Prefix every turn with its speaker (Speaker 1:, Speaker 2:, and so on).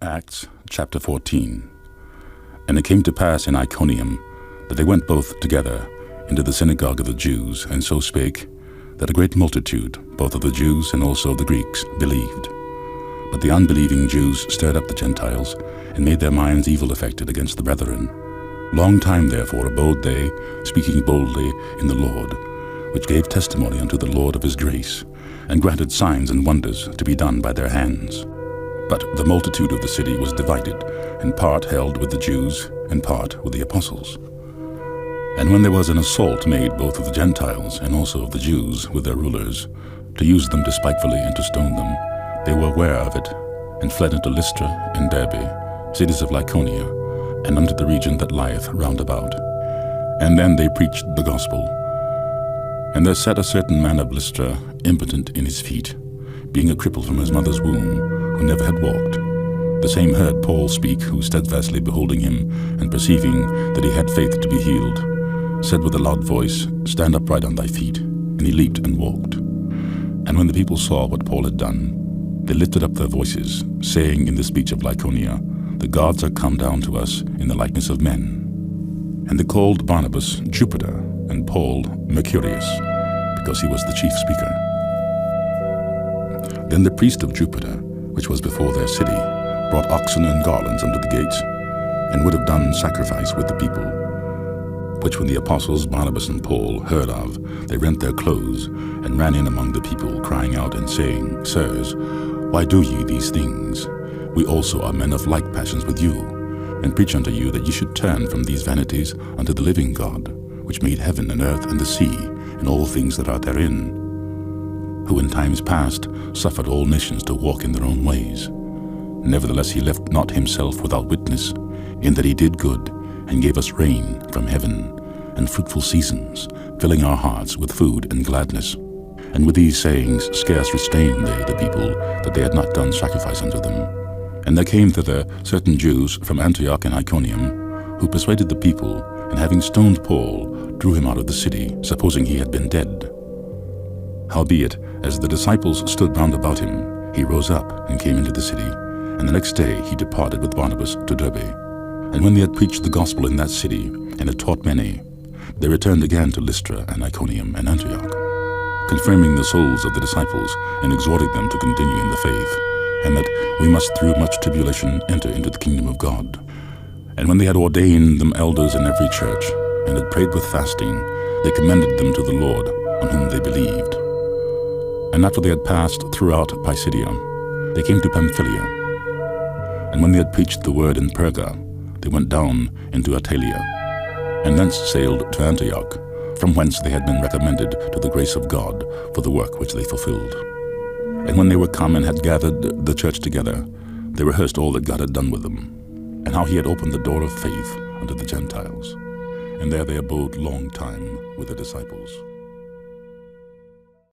Speaker 1: Acts chapter 14. And it came to pass in Iconium that they went both together into the synagogue of the Jews, and so spake, that a great multitude, both of the Jews and also of the Greeks, believed. But the unbelieving Jews stirred up the Gentiles, and made their minds evil affected against the brethren. Long time therefore abode they, speaking boldly in the Lord, which gave testimony unto the Lord of his grace, and granted signs and wonders to be done by their hands. But the multitude of the city was divided, and part held with the Jews, and part with the apostles. And when there was an assault made both of the Gentiles and also of the Jews with their rulers, to use them despitefully and to stone them, they were aware of it, and fled into Lystra and Derbe, cities of Lycaonia, and unto the region that lieth round about. And then they preached the gospel. And there sat a certain man of Lystra, impotent in his feet, being a cripple from his mother's womb, who never had walked. The same heard Paul speak, who steadfastly beholding him, and perceiving that he had faith to be healed, said with a loud voice, Stand upright on thy feet. And he leaped and walked. And when the people saw what Paul had done, they lifted up their voices, saying in the speech of Lycaonia, The gods are come down to us in the likeness of men. And they called Barnabas Jupiter, and Paul Mercurius, because he was the chief speaker. Then the priest of Jupiter, which was before their city, brought oxen and garlands unto the gates, and would have done sacrifice with the people. Which when the apostles Barnabas and Paul heard of, they rent their clothes, and ran in among the people, crying out and saying, Sirs, why do ye these things? We also are men of like passions with you, and preach unto you that ye should turn from these vanities unto the living God, which made heaven and earth and the sea, and all things that are therein, who in times past suffered all nations to walk in their own ways. Nevertheless he left not himself without witness, in that he did good, and gave us rain from heaven, and fruitful seasons, filling our hearts with food and gladness. And with these sayings scarce restrained they the people, that they had not done sacrifice unto them. And there came thither certain Jews from Antioch and Iconium, who persuaded the people, and having stoned Paul, drew him out of the city, supposing he had been dead. Howbeit, as the disciples stood round about him, he rose up and came into the city, and the next day he departed with Barnabas to Derbe. And when they had preached the gospel in that city, and had taught many, they returned again to Lystra and Iconium and Antioch, confirming the souls of the disciples, and exhorting them to continue in the faith, and that we must through much tribulation enter into the kingdom of God. And when they had ordained them elders in every church, and had prayed with fasting, they commended them to the Lord, on whom they believed. And after they had passed throughout Pisidia, they came to Pamphylia. And when they had preached the word in Perga, they went down into Attalia, and thence sailed to Antioch, from whence they had been recommended to the grace of God for the work which they fulfilled. And when they were come and had gathered the church together, they rehearsed all that God had done with them, and how he had opened the door of faith unto the Gentiles. And there they abode long time with the disciples.